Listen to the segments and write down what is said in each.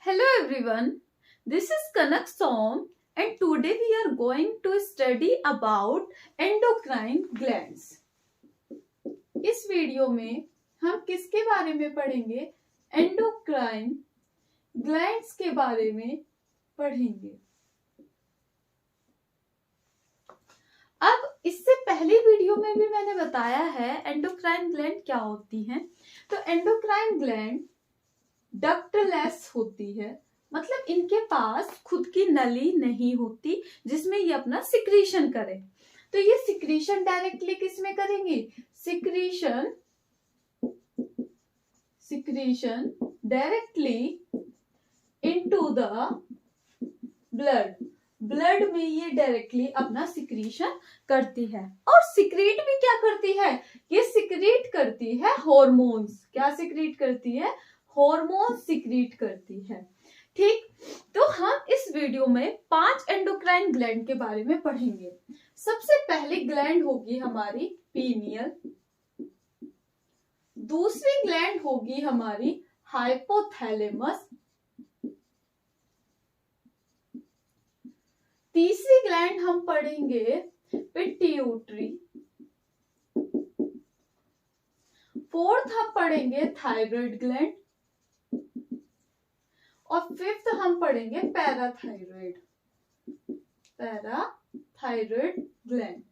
Hello everyone, this is Kanak Som and today we are going to study about endocrine glands. इस video में हम किसके बारे में पढ़ेंगे? एंडोक्राइन ग्लैंड्स के बारे में पढ़ेंगे। अब इससे पहली वीडियो में भी मैंने बताया है एंडोक्राइन ग्लैंड क्या होती हैं। तो एंडोक्राइन ग्लैंड डक्टलेस होती है, मतलब इनके पास खुद की नली नहीं होती जिसमें ये अपना सिक्रीशन करे। तो ये सिक्रीशन डायरेक्टली किस में करेंगे? Secretion directly into the blood में ये डायरेक्टली अपना सिक्रीशन करती है। और सिक्रीट भी क्या करती है? ये सिक्रीट करती है हॉर्मोन्स। क्या सिक्रीट करती है? हॉर्मोन सिक्रीट करती है। ठीक, तो हम इस वीडियो में 5 एंडोक्राइन ग्लैंड के बारे में पढ़ेंगे। सबसे पहली ग्लैंड होगी हमारी पीनियल, दूसरी ग्लैंड होगी हमारी हाइपोथैलेमस, तीसरी ग्लैंड हम पढ़ेंगे पिट्यूटरी, फोर्थ हम पढ़ेंगे थायराइड ग्लैंड और फिफ्थ हम पढ़ेंगे पैराथायरॉयड ग्लैंड।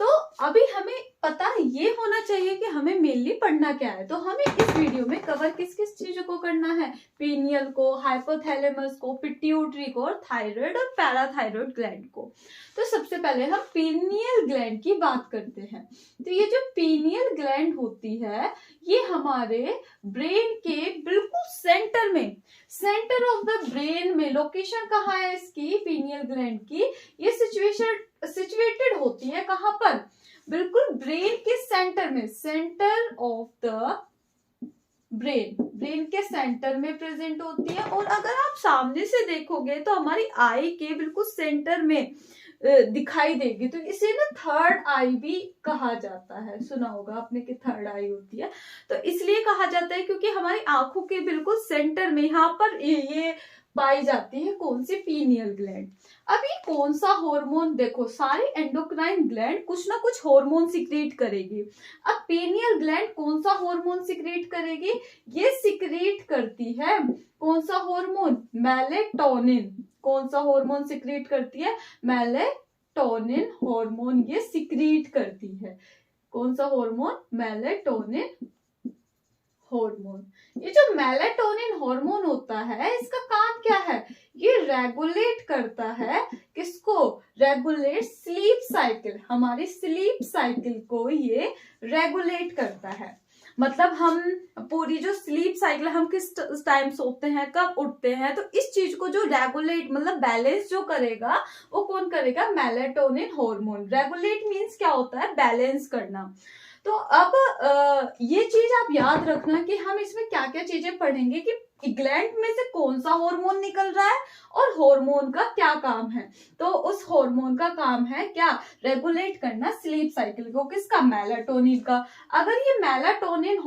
तो अभी हमें पता ये होना चाहिए कि हमें मेनली पढ़ना क्या है। तो हमें इस वीडियो में कवर किस किस चीजों को करना है? पीनियल को, हाइपोथैलेमस को, पिट्यूटरी को और थायराइड और पैराथायरॉयड ग्लैंड को। तो सबसे पहले हम पीनियल ग्लैंड की बात करते हैं। तो ये जो पीनियल ग्लैंड होती है ये हमारे ब्रेन के बिल्कुल सेंटर ऑफ द ब्रेन में, लोकेशन कहाँ है इसकी पीनियल ग्लैंड की? ये सिचुएटेड होती है कहाँ पर? बिल्कुल ब्रेन के सेंटर में, सेंटर ऑफ द ब्रेन के सेंटर में प्रेजेंट होती है। और अगर आप सामने से देखोगे तो हमारी आई के बिल्कुल सेंटर में दिखाई देगी। तो इसे ना थर्ड आई भी कहा जाता है। सुना होगा आपने कि थर्ड आई होती है। तो इसलिए कहा जाता है क्योंकि हमारी आंखों के बिल्कुल सेंटर में यहाँ पर ये पाई जाती है कौन सी? Pineal gland. अब ये कौन सा हार्मोन? देखो सारी एंडोक्राइन ग्लैंड कुछ ना कुछ हार्मोन सिक्रीट करेगी। अब पीनियल ग्लैंड कौन सा हार्मोन सिक्रीट करेगी? ये सिक्रीट करती है कौन सा हार्मोन? मेलेटोनिन। कौन सा हार्मोन सिक्रीट करती है? मेलेटोनिन हार्मोन ये सिक्रीट करती है। कौन सा हार्मोन? Melatonin hormone. ये जो मेलेटोनिन हार्मोन होता है इसका काम क्या है? ये रेगुलेट करता है किसको? Regulate sleep cycle. हमारी स्लीप साइकिल को ये रेगुलेट करता है। मतलब हम पूरी जो स्लीप साइकिल, हम किस टाइम सोते हैं, कब उठते हैं, तो इस चीज को जो रेगुलेट मतलब बैलेंस जो करेगा वो कौन करेगा? Melatonin hormone. रेगुलेट मीन्स क्या होता है? बैलेंस करना। तो अब ये चीज आप याद रखना कि हम इसमें क्या क्या चीजें पढ़ेंगे कि ग्लैंड में से कौन सा हार्मोन निकल रहा है और हार्मोन का क्या काम है। तो उस हार्मोन का काम है क्या? रेगुलेट करना स्लीप साइकिल को। किसका? मेलाटोनिन का। अगर ये मेलाटोनिन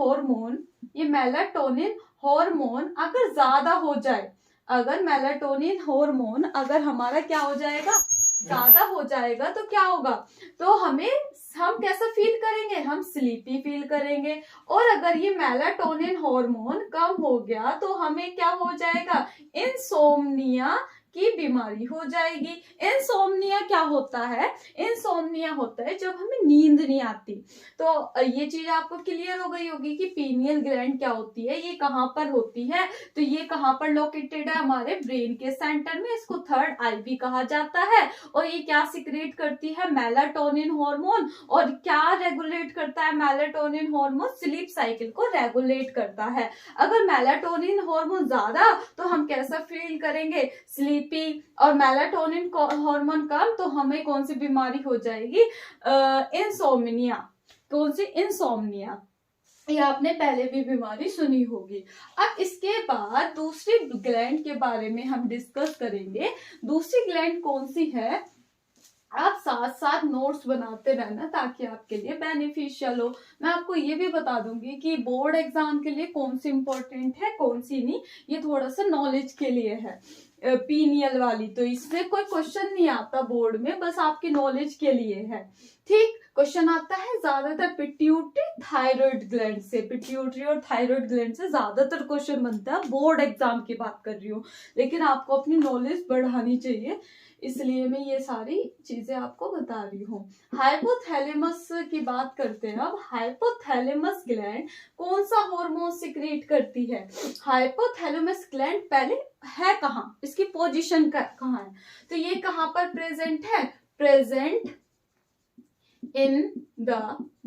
हार्मोन अगर ज्यादा हो जाए, अगर मेलाटोनिन हार्मोन अगर हमारा क्या हो जाएगा? ज्यादा हो जाएगा तो क्या होगा? तो हम कैसा फील करेंगे? हम स्लीपी फील करेंगे। और अगर ये मेलाटोनिन हार्मोन कम हो गया तो हमें क्या हो जाएगा? इंसोम्निया की बीमारी हो जाएगी। इंसोम्निया क्या होता है? इंसोम्निया होता है जब हमें नींद नहीं आती। तो ये चीज आपको क्लियर हो गई होगी कि पीनियल ग्लैंड क्या होती है, ये कहाँ पर होती है। तो ये कहाँ पर लोकेटेड है? हमारे ब्रेन के सेंटर में। इसको थर्ड आई भी कहा जाता है। और ये क्या सिक्रेट करती है? Melatonin hormone. और क्या रेगुलेट करता है मेलाटोनिन हार्मोन? स्लीप साइकिल को रेगुलेट करता है। अगर मेलाटोनिन हार्मोन ज्यादा तो हम कैसा फील करेंगे? स्लीपी। और मेलाटोनिन हार्मोन कम तो हमें कौन सी बीमारी हो जाएगी? इंसोम्निया। कौन सी? इंसोम्निया। ये आपने पहले भी बीमारी सुनी होगी। अब इसके बाद दूसरी ग्लैंड के बारे में हम डिस्कस करेंगे। दूसरी ग्लैंड कौन सी है? आप साथ साथ नोट्स बनाते रहना ताकि आपके लिए बेनिफिशियल हो। मैं आपको ये भी बता दूंगी कि बोर्ड एग्जाम के लिए कौन सी इंपॉर्टेंट है कौन सी नहीं, ये थोड़ा सा नॉलेज के लिए है। पीनियल वाली तो इससे कोई क्वेश्चन नहीं आता बोर्ड में, बस आपकी नॉलेज के लिए है। ठीक, क्वेश्चन आता है ज्यादातर पिट्यूटरी थायराइड ग्लैंड से, पिट्यूटरी और थायराइड ग्लैंड से ज्यादातर क्वेश्चन बनता है। बोर्ड एग्जाम की बात कर रही हूँ, लेकिन आपको अपनी नॉलेज बढ़ानी चाहिए, इसलिए मैं ये सारी चीजें आपको बता रही हूँ। हाइपोथैलेमस की बात करते हैं अब। हाइपोथैलेमस ग्लैंड कौन सा हार्मोन सिक्रीट करती है? हाइपोथैलेमस ग्लैंड पहले है कहाँ, इसकी पोजीशन कहाँ है? तो ये कहाँ पर प्रेजेंट है? Present in the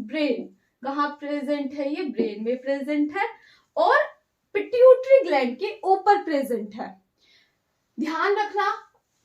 brain. कहाँ प्रेजेंट है? ये ब्रेन में प्रेजेंट है और पिट्यूटरी ग्लैंड के ऊपर प्रेजेंट है। ध्यान रखना,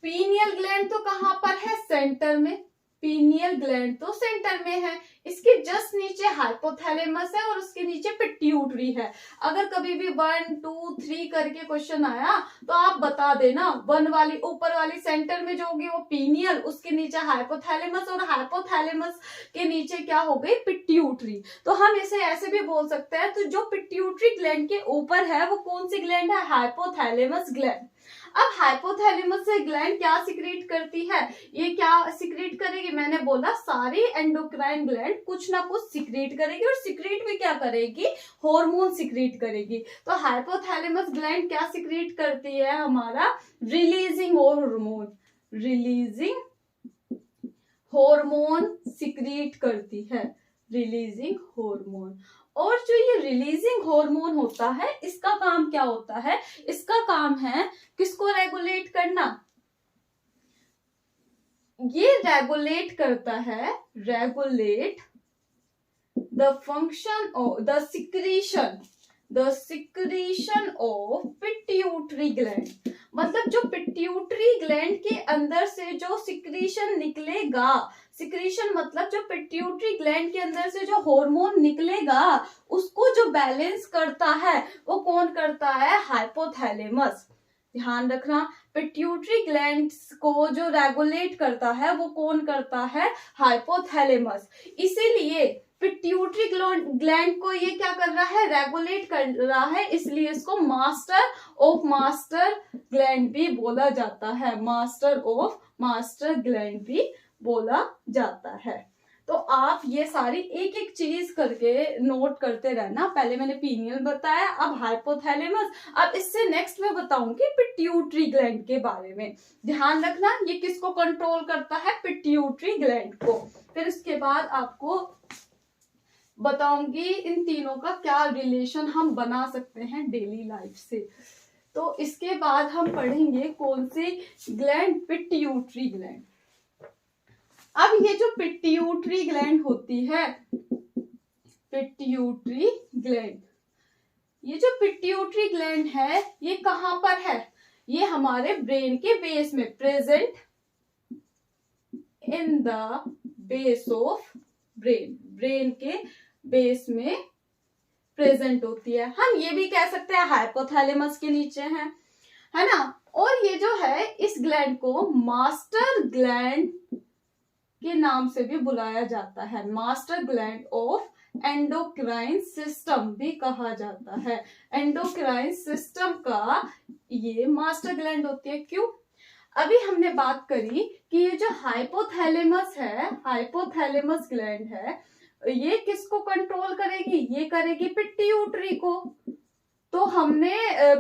पीनियल ग्लैंड तो कहां पर है? सेंटर में। पीनियल ग्लैंड तो सेंटर में है, इसके जस्ट नीचे हाइपोथैलेमस है और उसके नीचे पिट्यूटरी है। अगर कभी भी 1 2 3 करके क्वेश्चन आया तो आप बता देना, 1 वाली ऊपर वाली सेंटर में जो होगी वो पीनियल, उसके नीचे हाइपोथैलेमस और हाइपोथैलेमस के नीचे क्या हो गई? पिट्यूटरी। तो हम इसे ऐसे भी बोल सकते हैं, तो जो पिट्यूटरी ग्लैंड के ऊपर है वो कौन सी ग्लैंड है? Hypothalamus gland. अब हाइपोथैलेमस से ग्लैंड क्या सिक्रीट करती है? ये क्या सिक्रीट करेगी? मैंने बोला सारी एंडोक्राइन ग्लैंड कुछ ना कुछ सिक्रीट करेगी, और सिक्रीट भी क्या करेगी? हार्मोन सिक्रीट करेगी। तो हाइपोथैलेमस ग्लैंड क्या सिक्रीट करती है? हमारा releasing hormone, releasing hormone secrete करती है, रिलीजिंग हार्मोन। और जो ये रिलीजिंग हार्मोन होता है इसका काम क्या होता है? इसका काम है किसको रेगुलेट करना? ये रेगुलेट करता है, regulate the function of the secretion of pituitary gland. मतलब जो पिट्यूटरी ग्लैंड के अंदर से जो सिक्रीशन निकलेगा, सिक्रीशन मतलब जो पिट्यूटरी ग्लैंड के अंदर से जो हार्मोन निकलेगा उसको जो बैलेंस करता है वो कौन करता है? हाइपोथैलेमस। ध्यान रखना, पिट्यूटरी ग्लैंड को जो रेगुलेट करता है वो कौन करता है? हाइपोथैलेमस। इसीलिए पिट्यूटरी ग्लैंड को ये क्या कर रहा है? रेगुलेट कर रहा है, इसलिए इसको मास्टर ऑफ मास्टर ग्लैंड भी बोला जाता है, मास्टर ऑफ मास्टर ग्लैंड भी बोला जाता है। तो आप ये सारी एक एक चीज करके नोट करते रहना। पहले मैंने पीनियल बताया, अब हाइपोथैलेमस, अब इससे नेक्स्ट मैं बताऊंगी पिट्यूटरी ग्लैंड के बारे में। ध्यान रखना, ये किसको कंट्रोल करता है? पिट्यूटरी ग्लैंड को। फिर इसके बाद आपको बताऊंगी इन तीनों का क्या रिलेशन हम बना सकते हैं डेली लाइफ से। तो इसके बाद हम पढ़ेंगे कौन से ग्लैंड? Pituitary gland. अब ये जो पिट्यूटरी ग्लैंड होती है, पिट्यूटरी ग्लैंड, ये जो पिट्यूटरी ग्लैंड है ये कहां पर है? ये हमारे ब्रेन के बेस में, present in the base of brain, brain के बेस में प्रेजेंट होती है। हम ये भी कह सकते हैं हाइपोथैलेमस के नीचे है ना। और ये जो है इस ग्लैंड को मास्टर ग्लैंड के नाम से भी बुलाया जाता है, master gland of endocrine system भी कहा जाता है। एंडोक्राइन सिस्टम का ये मास्टर ग्लैंड होती है। क्यों? अभी हमने बात करी कि ये जो हाइपोथैलेमस है, हाइपोथैलेमस ग्लैंड है, ये किसको कंट्रोल करेगी? ये करेगी पिट्यूटरी को। तो हमने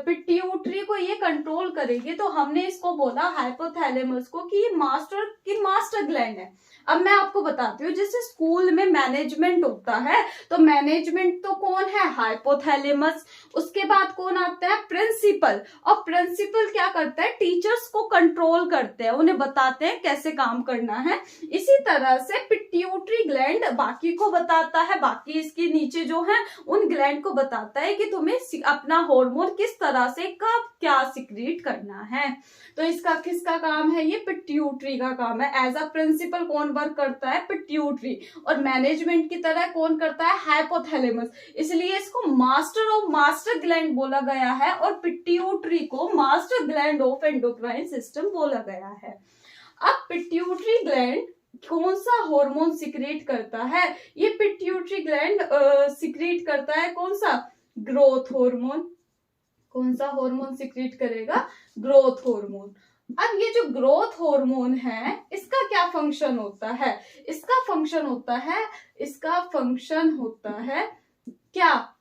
पिट्यूटरी को ये कंट्रोल करेगी, तो हमने इसको बोला हाइपोथैलेमस को कि ये मास्टर ग्लैंड है। अब मैं आपको बताती हूँ, जैसे स्कूल में मैनेजमेंट होता है तो मैनेजमेंट तो कौन है? हाइपोथैलेमस। उसके बाद कौन आता है? प्रिंसिपल। और प्रिंसिपल क्या करता है? टीचर्स को कंट्रोल करते हैं, उन्हें बताते हैं कैसे काम करना है। इसी तरह से पिट्यूटरी ग्लैंड बाकी को बताता है, बाकी इसके नीचे जो है उन ग्लैंड को बताता है कि तुम्हें अपना हार्मोन किस तरह से कब क्या सिक्रीट करना है। तो इसका किसका काम है? ये पिट्यूटरी का काम है। एज अ प्रिंसिपल कौन वर्क करता है? पिट्यूटरी। और मैनेजमेंट की तरह कौन करता है? हाइपोथैलेमस। इसलिए इसको मास्टर ऑफ मास्टर ग्लैंड बोला गया है और पिट्यूटरी को master gland of endocrine system बोला गया है। अब पिट्यूटरी ग्लैंड कौन सा हार्मोन सिक्रेट करता है? ये पिट्यूटरी ग्लैंड सिक्रेट करता है कौन सा? Growth hormone. कौन सा हार्मोन सिक्रेट करेगा? Growth hormone. अब ये जो ग्रोथ हार्मोन है इसका क्या फंक्शन होता है? इसका फंक्शन होता है क्या?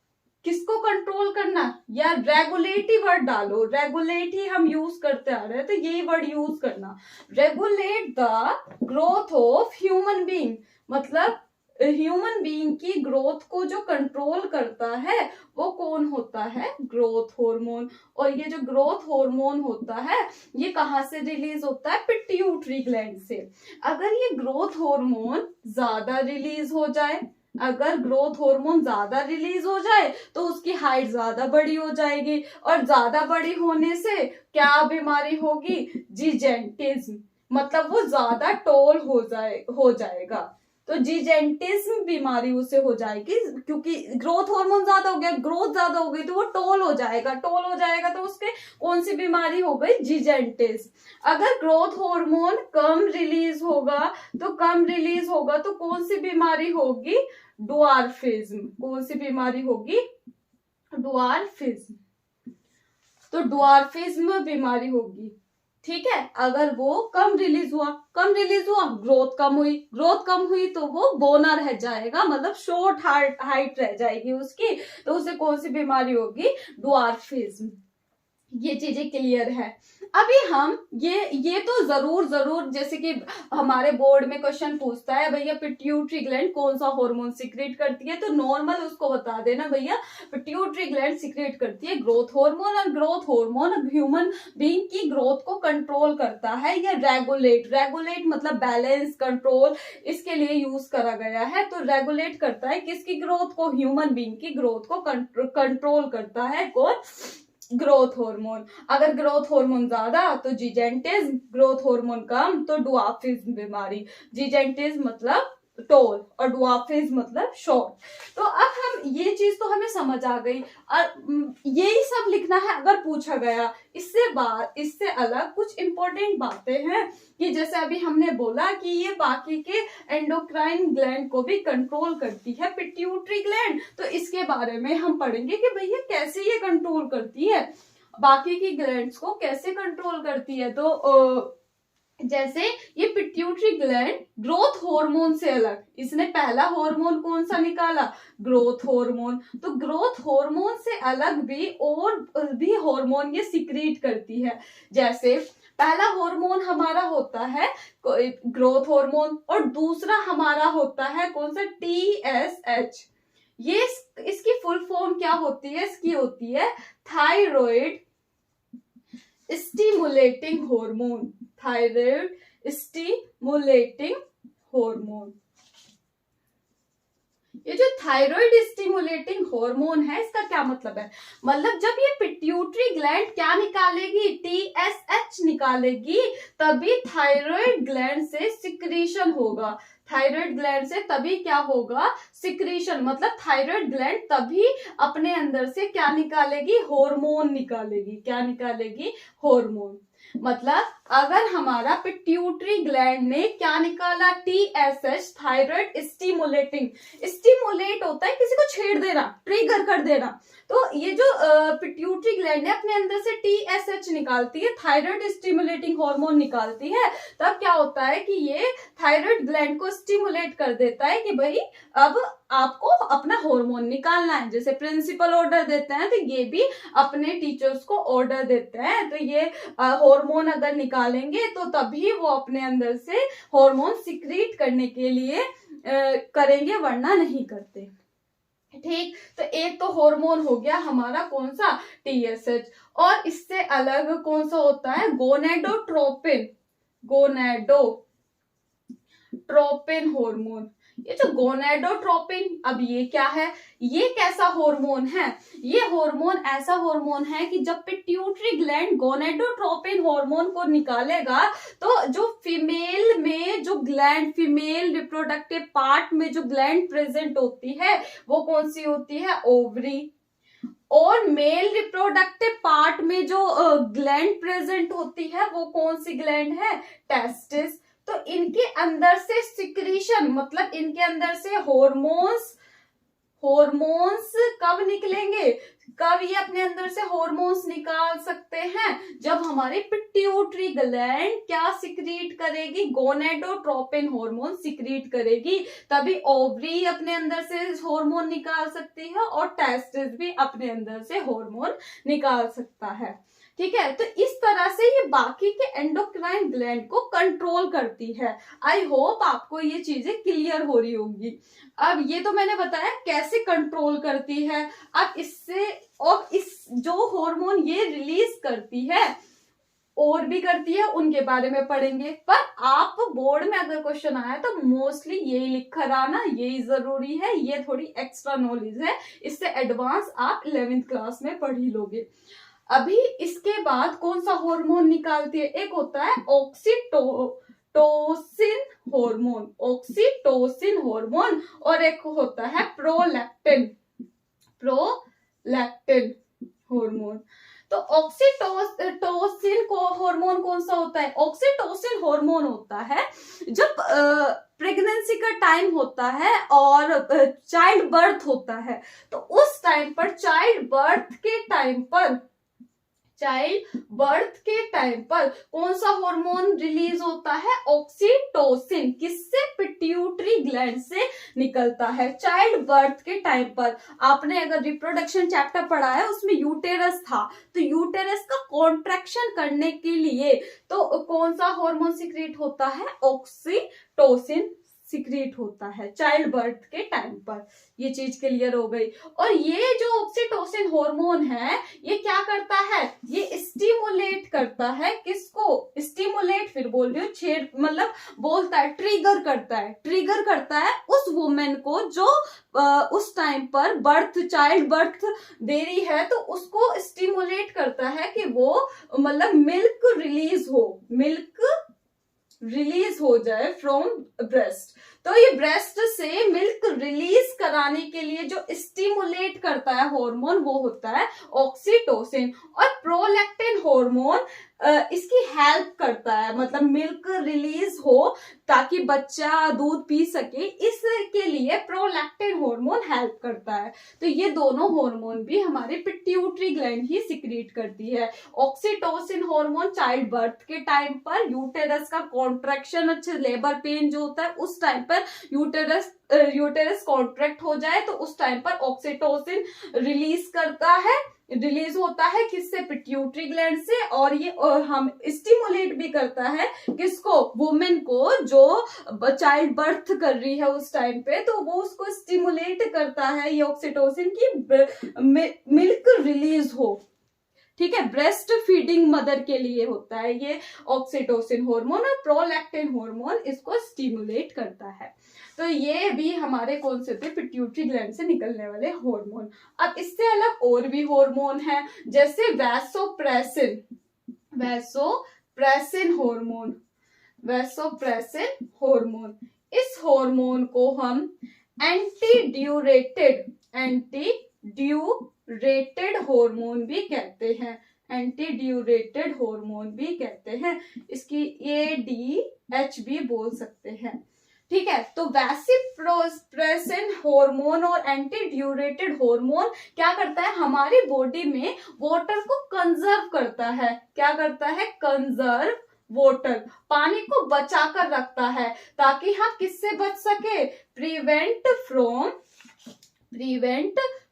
किसको कंट्रोल करना? या रेगुलेट ही वर्ड डालो, रेगुलेट ही हम यूज करते आ रहे हैं तो यही वर्ड यूज करना, regulate the growth of human being. मतलब ह्यूमन बीइंग की ग्रोथ को जो कंट्रोल करता है वो कौन होता है? Growth hormone. और ये जो ग्रोथ हार्मोन होता है ये कहाँ से रिलीज होता है? पिट्यूटरी ग्लैंड से। अगर ये ग्रोथ हार्मोन ज्यादा रिलीज हो जाए, अगर ग्रोथ हार्मोन ज्यादा रिलीज हो जाए तो उसकी हाइट ज्यादा बड़ी हो जाएगी, और ज्यादा बड़ी होने से क्या बीमारी होगी? जिजेंटिज्म। मतलब वो ज्यादा टॉल हो जाएगा, तो जिजेंटिज्म बीमारी उसे हो जाएगी, क्योंकि ग्रोथ हार्मोन ज्यादा हो गया, ग्रोथ ज्यादा हो गई तो वो टॉल हो जाएगा, टॉल हो जाएगा तो उसके कौन सी बीमारी हो गई? जिजेंटिज्म। अगर ग्रोथ हार्मोन कम रिलीज होगा तो कौन सी बीमारी होगी? ड्वार्फिज्म। कौन सी बीमारी होगी? ड्वार्फिज्म। तो ड्वार्फिज्म बीमारी होगी, ठीक है। अगर वो कम रिलीज हुआ, ग्रोथ कम हुई तो वो बोना रह जाएगा, मतलब शॉर्ट हाइट रह जाएगी उसकी, तो उसे कौन सी बीमारी होगी? ड्वार्फिज्म। ये चीजें क्लियर है। अभी हम ये तो जरूर जैसे कि हमारे बोर्ड में क्वेश्चन पूछता है भैया पिट्यूटरी ग्लैंड कौन सा हार्मोन सिक्रेट करती है, तो नॉर्मल उसको बता देना भैया पिट्यूटरी ग्लैंड सिक्रेट करती है ग्रोथ हार्मोन, और ग्रोथ हार्मोन ह्यूमन बीइंग की ग्रोथ को कंट्रोल करता है या रेगुलेट मतलब बैलेंस, कंट्रोल, इसके लिए यूज करा गया है। तो रेगुलेट करता है किसकी ग्रोथ को? ह्यूमन बीइंग की ग्रोथ को कंट्रोल करता है कौन? Growth hormone. अगर ग्रोथ हार्मोन ज्यादा तो जिजेंटिज्म, ग्रोथ हार्मोन कम तो ड्वार्फिज्म बीमारी। जिजेंटिज्म मतलब टॉल और ड्वार्फिज्म मतलब शॉर्ट। तो अब हम ये चीज तो हमें समझ आ गई, और यही सब लिखना है अगर पूछा गया। इससे अलग कुछ इंपॉर्टेंट बातें हैं कि जैसे अभी हमने बोला कि ये बाकी के एंडोक्राइन ग्लैंड को भी कंट्रोल करती है पिट्यूटरी ग्लैंड, तो इसके बारे में हम पढ़ेंगे कि भैया कैसे ये कंट्रोल करती है, बाकी की ग्लैंड्स को कैसे कंट्रोल करती है। तो जैसे ये पिट्यूटरी ग्लैंड ग्रोथ हार्मोन से अलग, इसने पहला हार्मोन कौन सा निकाला? Growth hormone. तो ग्रोथ हार्मोन से अलग भी और भी हार्मोन ये सिक्रीट करती है। जैसे पहला हार्मोन हमारा होता है ग्रोथ हार्मोन, और दूसरा हमारा होता है कौन सा? TSH। ये इसकी फुल फॉर्म क्या होती है? इसकी होती है thyroid stimulating hormone. Thyroid stimulating hormone. ये जो थायराइड स्टिमुलेटिंग हार्मोन है इसका क्या मतलब है? मतलब जब ये पिट्यूटरी ग्लैंड क्या निकालेगी? TSH निकालेगी, तभी थायराइड ग्लैंड से सिक्रीशन होगा। थायराइड ग्लैंड से तभी क्या होगा? सिक्रीशन। मतलब थायराइड ग्लैंड तभी अपने अंदर से क्या निकालेगी? हार्मोन निकालेगी। क्या निकालेगी? हार्मोन। मतलब अगर हमारा पिट्यूटरी ग्लैंड ने क्या निकाला? TSH, thyroid stimulating. स्टिमुलेट होता है किसी को छेड़ देना, ट्रिगर कर देना। तो ये जो पिट्यूटरी ग्लैंड है अपने अंदर से TSH निकालती है, थायराइड स्टिमुलेटिंग हार्मोन निकालती है, तब क्या होता है कि ये थायराइड ग्लैंड को स्टिमुलेट कर देता है कि भाई अब आपको अपना हार्मोन निकालना है। जैसे प्रिंसिपल ऑर्डर देते हैं तो ये भी अपने टीचर्स को ऑर्डर देते हैं, तो ये हार्मोन अगर निकालेंगे तो तभी वो अपने अंदर से हार्मोन सिक्रीट करने के लिए करेंगे, वरना नहीं करते। ठीक, तो एक तो हार्मोन हो गया हमारा कौन सा? TSH। और इससे अलग कौन सा होता है? गोनेडोट्रोपिन। Gonadotropin hormone. ये जो गोनेडोट्रोपिन, अब ये क्या है? ये कैसा हार्मोन है? ये हार्मोन ऐसा हार्मोन है कि जब पिट्यूटरी ग्लैंड गोनेडोट्रोपिन हार्मोन को निकालेगा तो जो फीमेल में जो ग्लैंड, फीमेल रिप्रोडक्टिव पार्ट में जो ग्लैंड प्रेजेंट होती है वो कौन सी होती है? ओवरी। और मेल रिप्रोडक्टिव पार्ट में जो ग्लैंड प्रेजेंट होती है वो कौन सी ग्लैंड है? टेस्टिस। तो इनके अंदर से सिक्रीशन, मतलब इनके अंदर से हॉर्मोन्स कब निकलेंगे, कब ये अपने अंदर से हॉर्मोन्स निकाल सकते हैं, जब हमारी पिट्यूटरी ग्लैंड क्या सिक्रीट करेगी, गोनेडोट्रोपिन हार्मोन सिक्रीट करेगी, तभी ओवरी अपने अंदर से हार्मोन निकाल सकती है और टेस्टिस भी अपने अंदर से हार्मोन निकाल सकता है। ठीक है, तो इस तरह से ये बाकी के एंडोक्राइन ग्लैंड को कंट्रोल करती है। आई होप आपको ये चीजें क्लियर हो रही होंगी। अब ये तो मैंने बताया कैसे कंट्रोल करती है। अब इससे और इस जो हार्मोन ये रिलीज करती है और भी करती है, उनके बारे में पढ़ेंगे। पर आप बोर्ड में अगर क्वेश्चन आया तो मोस्टली यही लिख कर आना, यही जरूरी है, ये थोड़ी एक्स्ट्रा नॉलेज है, इससे एडवांस आप 11th क्लास में पढ़ ही लोगे। अभी इसके बाद कौन सा हार्मोन निकालती है, एक होता है ऑक्सीटोसिन हार्मोन और एक होता है प्रोलैक्टिन हार्मोन। तो ऑक्सीटोसिन हार्मोन कौन सा होता है, ऑक्सीटोसिन हार्मोन होता है जब प्रेगनेंसी का टाइम होता है और चाइल्ड बर्थ होता है, तो उस टाइम पर चाइल्ड बर्थ के टाइम पर कौन सा हार्मोन रिलीज होता है, ऑक्सीटोसिन। किससे, पिट्यूटरी ग्लैंड से निकलता है चाइल्ड बर्थ के टाइम पर। आपने अगर रिप्रोडक्शन चैप्टर पढ़ा है उसमें यूटेरस था, तो यूटेरस का कॉन्ट्रैक्शन करने के लिए तो कौन सा हार्मोन सिक्रीट होता है, ऑक्सीटोसिन सिक्रीट होता है चाइल्ड बर्थ के टाइम पर। ये चीज क्लियर हो गई। और ये जो ऑक्सीटोसिन हार्मोन है ये क्या करता है, ये स्टिमुलेट करता है, किसको, स्टिमुलेट, फिर बोल रही हूँ छेड़, मतलब बोलता है, ट्रिगर करता है उस वुमेन को जो उस टाइम पर चाइल्ड बर्थ दे रही है, तो उसको स्टिमुलेट करता है कि वो मतलब मिल्क रिलीज हो जाए फ्रॉम ब्रेस्ट। तो ये ब्रेस्ट से मिल्क रिलीज कराने के लिए जो स्टिमुलेट करता है हार्मोन वो होता है ऑक्सीटोसिन। और प्रोलैक्टिन हार्मोन इसकी हेल्प करता है, मतलब मिल्क रिलीज हो ताकि बच्चा दूध पी सके, इसके लिए प्रोलैक्टिन हार्मोन हेल्प करता है। तो ये दोनों हार्मोन भी हमारे पिट्यूटरी ग्लैंड ही सिक्रीट करती है। ऑक्सीटोसिन हार्मोन चाइल्ड बर्थ के टाइम पर, यूटेरस का कॉन्ट्रैक्शन, अच्छे लेबर पेन जो होता है उस टाइम पर यूटेरस कॉन्ट्रैक्ट हो जाए तो उस टाइम पर ऑक्सीटोसिन रिलीज होता है किससे, पिट्यूटरी ग्लैंड से। और ये हम स्टिमुलेट भी करता है किसको, वुमेन को जो चाइल्ड बर्थ कर रही है उस टाइम पे, तो वो उसको स्टिमुलेट करता है ये ऑक्सीटोसिन की मिल्क रिलीज हो। ठीक है, ब्रेस्ट फीडिंग मदर के लिए होता है ये ऑक्सीटोसिन हार्मोन, और प्रोलैक्टिन हार्मोन इसको स्टिमुलेट करता है। तो ये भी हमारे कौन से थे, पिट्यूटरी ग्लैंड से निकलने वाले हार्मोन। अब इससे अलग और भी हार्मोन है, जैसे वैसोप्रेसिन हार्मोन। इस हार्मोन को हम एंटीड्यूरेटेड हार्मोन भी कहते हैं, इसकी ADH भी बोल सकते हैं। ठीक है, तो वैसोप्रेसिन हार्मोन और एंटीड्यूरेटेड हार्मोन क्या करता है, हमारी बॉडी में वाटर को कंजर्व करता है। क्या करता है, कंजर्व वाटर, पानी को बचा कर रखता है, ताकि हम किससे बच सके, प्रिवेंट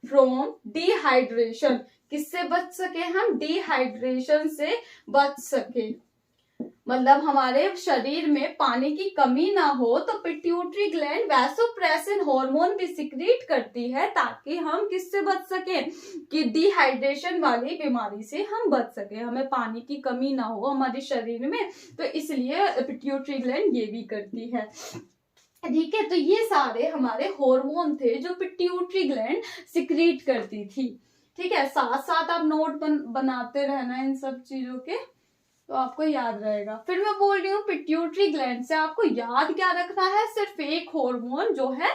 फ्रॉम डिहाइड्रेशन। किससे बच सके हम, डिहाइड्रेशन से बच सके। मतलब हमारे शरीर में पानी की कमी ना हो तो पिट्यूटरी ग्लैंड वैसोप्रेसिन हार्मोन भी सिक्रीट करती है, ताकि हम किससे बच सके, कि डिहाइड्रेशन वाली बीमारी से हम बच सके, हमें पानी की कमी ना हो हमारे शरीर में, तो इसलिए पिट्यूटरी ग्लैंड ये भी करती है। ठीक है, तो ये सारे हमारे हार्मोन थे जो पिट्यूटरी ग्लैंड सिक्रीट करती थी। ठीक है, साथ साथ आप नोट बनाते रहना इन सब चीजों के, तो आपको याद रहेगा। फिर मैं बोल रही हूँ पिट्यूटरी ग्लैंड से आपको याद क्या रखना है, सिर्फ एक हार्मोन जो है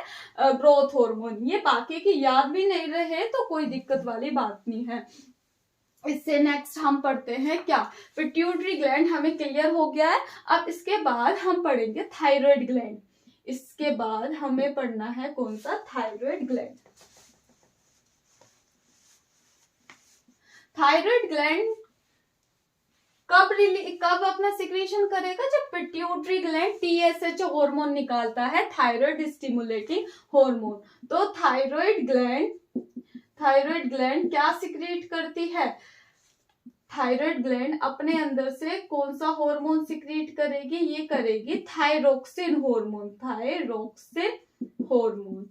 ग्रोथ हार्मोन, ये बाकी की याद भी नहीं रहे तो कोई दिक्कत वाली बात नहीं है। इससे नेक्स्ट हम पढ़ते हैं क्या, पिट्यूटरी ग्लैंड हमें क्लियर हो गया है। अब इसके बाद हम पढ़ेंगे थायराइड ग्लैंड। इसके बाद हमें पढ़ना है कौन सा, थायराइड ग्लैंड। थायराइड ग्लैंड कब अपना सिक्रीशन करेगा, जब पिट्यूटरी ग्लैंड TSH हार्मोन निकालता है, थायराइड स्टिमुलेटिंग हार्मोन। तो थायराइड ग्लैंड क्या सिक्रीट करती है, थायराइड ग्लैंड अपने अंदर से कौन सा हार्मोन सिक्रीट करेगी, ये करेगी थायरोक्सिन हार्मोन, थायरोक्सिन हार्मोन।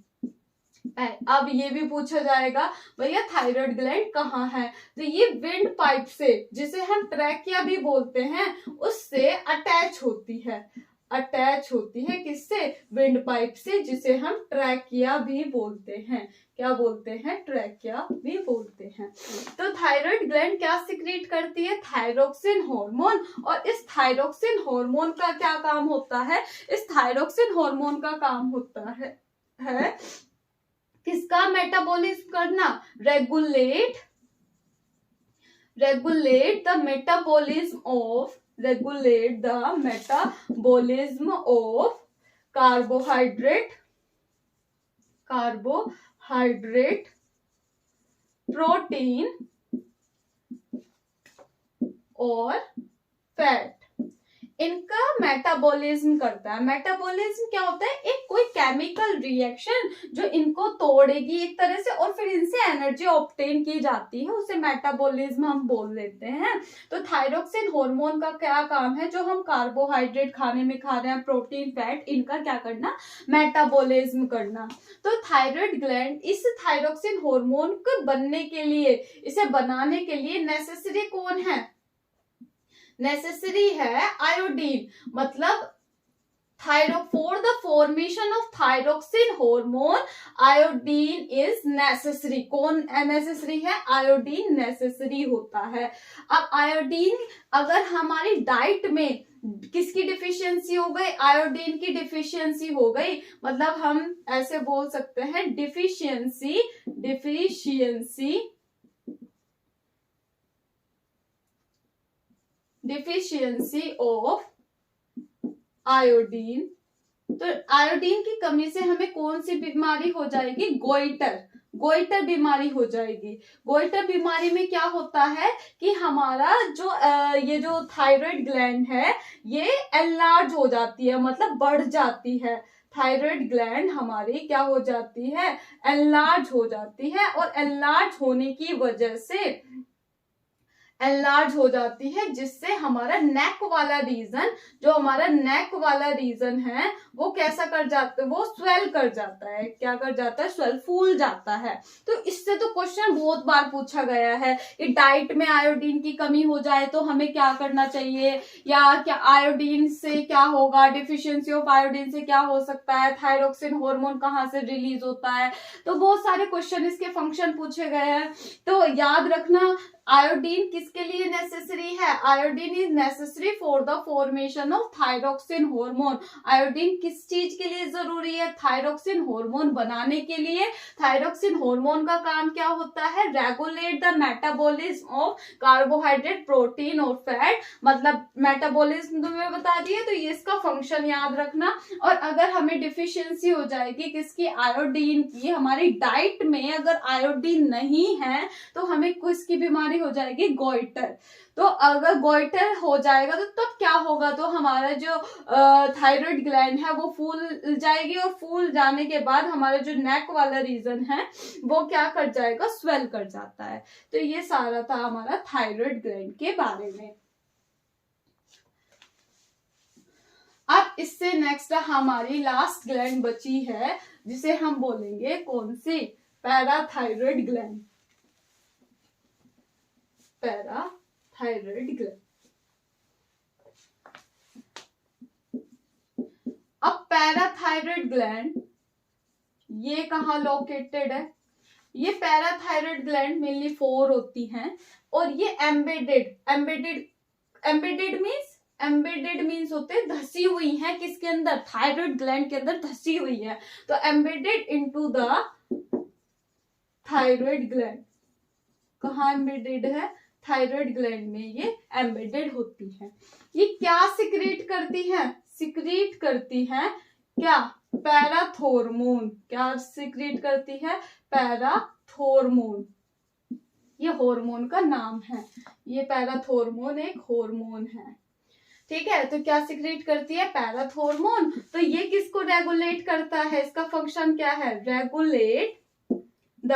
अब ये भी पूछा जाएगा भैया थायराइड ग्लैंड कहाँ है, तो ये विंड पाइप से, जिसे हम ट्रैकिया भी बोलते हैं, उससे अटैच होती है किससे, विंड पाइप से, जिसे हम ट्रैकिया भी बोलते हैं। क्या बोलते हैं, ट्रैकिया भी बोलते हैं। तो थायराइड ग्लैंड क्या सिक्रीट करती है, थायरोक्सिन हार्मोन। और इस थायरोक्सिन हार्मोन का क्या काम होता है, इस थायरोक्सिन हार्मोन का काम होता है किसका, मेटाबॉलिज्म करना, regulate the metabolism of carbohydrate, protein और फैट, इनका मेटाबॉलिज्म करता है। मेटाबॉलिज्म क्या होता है, एक कोई केमिकल रिएक्शन जो इनको तोड़ेगी एक तरह से, और फिर इनसे एनर्जी ऑब्टेन की जाती है, उसे मेटाबॉलिज्म हम बोल देते हैं। तो थायरोक्सिन हार्मोन का क्या काम है, जो हम कार्बोहाइड्रेट खाने में खा रहे हैं, प्रोटीन फैट, इनका क्या करना, मेटाबॉलिज्म करना। तो थायराइड ग्लैंड इस थायरोक्सिन हार्मोन को बनने के लिए, इसे बनाने के लिए नेसेसरी कौन है, नेसेसरी है आयोडीन। मतलब for the formation of thyroxine hormone iodine is necessary. कौन नेसेसरी है, आयोडीन नेसेसरी होता है। अब आयोडीन अगर हमारी डाइट में किसकी डिफिशियंसी हो गई, आयोडीन की डिफिशियंसी हो गई, मतलब हम ऐसे बोल सकते हैं डिफिशियंसी ऑफ आयोडीन। तो आयोडीन की कमी से हमें कौन सी बीमारी हो जाएगी, गोइटर बीमारी हो जाएगी। गोइटर बीमारी में क्या होता है कि हमारा जो ये जो थायराइड ग्लैंड है ये एनलार्ज हो जाती है, मतलब बढ़ जाती है। थायराइड ग्लैंड हमारी क्या हो जाती है, एनलार्ज हो जाती है, और एनलार्ज होने की वजह से एनलार्ज हो जाती है, जिससे हमारा नेक वाला रीजन, जो हमारा नेक वाला रीजन है, वो कैसा कर जाता है, वो स्वेल कर जाता है। क्या कर जाता है, स्वेल, फूल जाता है। तो इससे तो क्वेश्चन बहुत बार पूछा गया है कि डाइट में आयोडीन की कमी हो जाए तो हमें क्या करना चाहिए, या क्या आयोडीन से क्या होगा, डिफिशियंसी ऑफ आयोडीन से क्या हो सकता है, थायरोक्सिन हार्मोन कहाँ से रिलीज होता है। तो बहुत सारे क्वेश्चन इसके फंक्शन पूछे गए हैं। तो याद रखना आयोडीन किसके लिए नेसेसरी है, iodine is necessary for the formation of thyroxine hormone. Iodine किस चीज के लिए जरूरी है, थायरोक्सिन हार्मोन बनाने के लिए। थायरोक्सिन हार्मोन का काम क्या होता है, regulate the metabolism of carbohydrate, protein और फैट। मतलब मेटाबॉलिज्म तो मैं बता दी है, तो ये इसका फंक्शन याद रखना। और अगर हमें डिफिशियंसी हो जाएगी किसकी, आयोडीन की, हमारी डाइट में अगर आयोडीन नहीं है तो हमें किसकी बीमारी हो जाएगी, गोइटर। तो अगर गोइटर हो जाएगा तो तब क्या होगा, तो हमारा जो थायराइड ग्लैंड है वो फूल जाएगी, और फूल जाने के बाद हमारा जो नेक वाला रीजन है वो क्या कर जाएगा, स्वेल कर जाता है। तो ये सारा था हमारा थायराइड ग्लैंड के बारे में। अब इससे नेक्स्ट हमारी लास्ट ग्लैंड बची है, जिसे हम बोलेंगे कौन सी, पैराथायराइड ग्लैंड। Parathyroid gland. अब पैराथायराइड ग्लैंड ये कहाँ लोकेटेड है, ये पैराथायराइड ग्लैंड मेनली 4 होती हैं, और ये एम्बेडेड मीन्स होते हैं धसी हुई है, किसके अंदर, थायराइड ग्लैंड के अंदर धसी हुई है। तो embedded into the thyroid gland, कहाँ एम्बेडेड है, थायराइड ग्लैंड में ये एम्बेडेड होती है। ये क्या सिक्रीट करती है? सिक्रीट करती है क्या? पैराथोर्मोन। क्या सिक्रीट करती है? पैराथोर्मोन। ये हार्मोन का नाम है। ये पैराथोर्मोन एक हार्मोन है, ठीक है। तो क्या सिक्रीट करती है? पैराथोर्मोन। तो ये किसको रेगुलेट करता है? इसका फंक्शन क्या है? Regulate the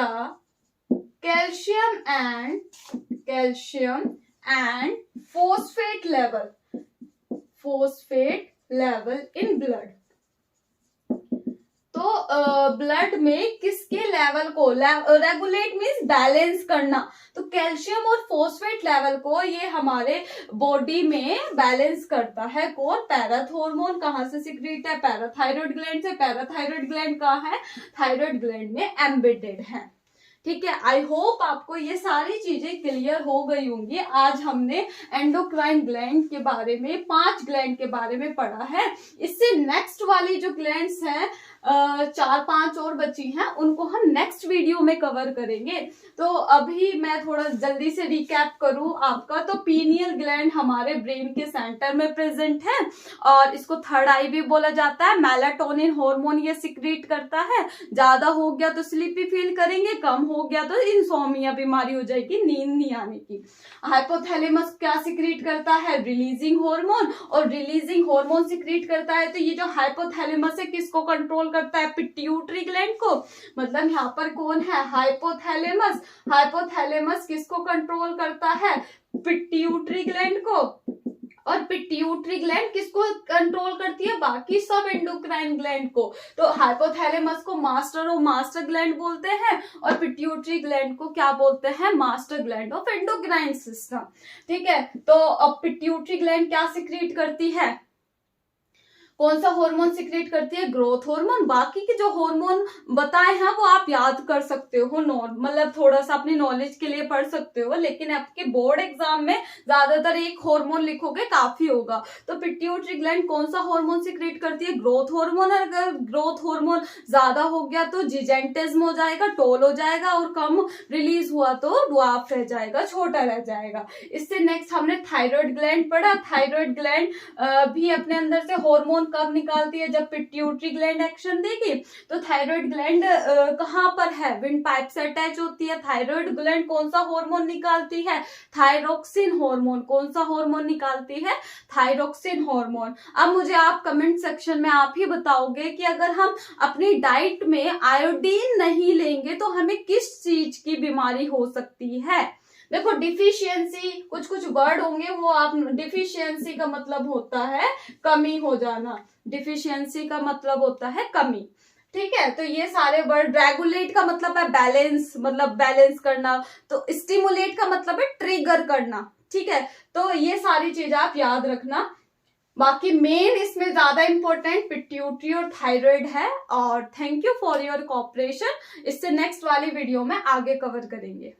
calcium and phosphate level in blood. तो ब्लड में किसके लेवल को रेगुलेट मीन्स बैलेंस करना। तो कैल्शियम और फोस्फेट लेवल को ये हमारे बॉडी में बैलेंस करता है कौन? पैराथोर्मोन। कहाँ से सिक्रीट है? पैराथायरॉइड ग्लैंड से। पैराथायरॉइड ग्लैंड कहाँ है? थायराइड ग्लैंड में एम्बेडेड है, ठीक है। आई होप आपको ये सारी चीजें क्लियर हो गई होंगी। आज हमने एंडोक्राइन ग्लैंड के बारे में, 5 ग्लैंड के बारे में पढ़ा है। इससे नेक्स्ट वाली जो ग्लैंड्स हैं 4-5 और बची हैं, उनको हम नेक्स्ट वीडियो में कवर करेंगे। तो अभी मैं थोड़ा जल्दी से रिकैप करूं आपका, तो पीनियल ग्लैंड हमारे ब्रेन के सेंटर में प्रेजेंट है और इसको थर्ड आई भी बोला जाता है। मेलाटोनिन हार्मोन ये सिक्रीट करता है। ज्यादा हो गया तो स्लीपी फील करेंगे, कम हो गया तो इंसोमिया बीमारी हो जाएगी, नींद नहीं आने की। हाइपोथैलेमस क्या सिक्रीट करता है? Releasing hormone. और रिलीजिंग हार्मोन सिक्रीट करता है तो ये जो हाइपोथैलेमस है किसको कंट्रोल करता है? पिट्यूटरी ग्लैंड को। मतलब यहाँ पर कौन है? हाइपोथैलेमस। हाइपोथैलेमस किसको कंट्रोल करता है? पिट्यूटरी ग्लैंड को। और पिट्यूटरी ग्लैंड किसको कंट्रोल करती है? बाकी सब एंडोक्राइन ग्लैंड को। तो हाइपोथैलेमस को मास्टर ग्लैंड बोलते हैं और पिट्यूटरी ग्लैंड को क्या बोलते हैं? Master gland of endocrine system, ठीक है। तो अब पिट्यूटरी ग्लैंड क्या सिक्रीट करती है? कौन सा हार्मोन सिक्रीट करती है? Growth hormone. बाकी के जो हार्मोन बताए हैं वो आप याद कर सकते हो, मतलब थोड़ा सा अपनी नॉलेज के लिए पढ़ सकते हो, लेकिन आपके बोर्ड एग्जाम में ज्यादातर एक हार्मोन लिखोगे काफी होगा। तो पिट्यूटरी ग्लैंड कौन सा हार्मोन सिक्रीट करती है? Growth hormone. अगर ग्रोथ हार्मोन ज्यादा हो गया तो जिजेंटिज्म हो जाएगा, टोल हो जाएगा, और कम रिलीज हुआ तो ड्वार्फ रह जाएगा, छोटा रह जाएगा। इससे नेक्स्ट हमने थायराइड ग्लैंड पढ़ा। थायराइड ग्लैंड भी अपने अंदर से हार्मोन कब निकालती है? जब पिट्यूटरी ग्लैंड एक्शन देगी। तो थायराइड ग्लैंड कहां पर है? विंड पाइप से अटैच होती है। थायराइड ग्लैंड कौन सा हार्मोन निकालती है? Thyroxine hormone. कौन सा हार्मोन निकालती है? Thyroxine hormone. अब मुझे आप कमेंट सेक्शन में आप ही बताओगे कि अगर हम अपनी डाइट में आयोडीन नहीं लेंगे तो हमें किस चीज की बीमारी हो सकती है? देखो, डिफिशियंसी, कुछ वर्ड होंगे वो आप, डिफिशियंसी का मतलब होता है कमी हो जाना। डिफिशियंसी का मतलब होता है कमी, ठीक है। तो ये सारे वर्ड, रेगुलेट का मतलब है बैलेंस, मतलब बैलेंस करना। तो स्टिमुलेट का मतलब है ट्रिगर करना, ठीक है। तो ये सारी चीज आप याद रखना। बाकी मेन इसमें ज्यादा इंपॉर्टेंट पिट्यूटरी और थायराइड है। और thank you for your cooperation. इससे नेक्स्ट वाली वीडियो में आगे कवर करेंगे।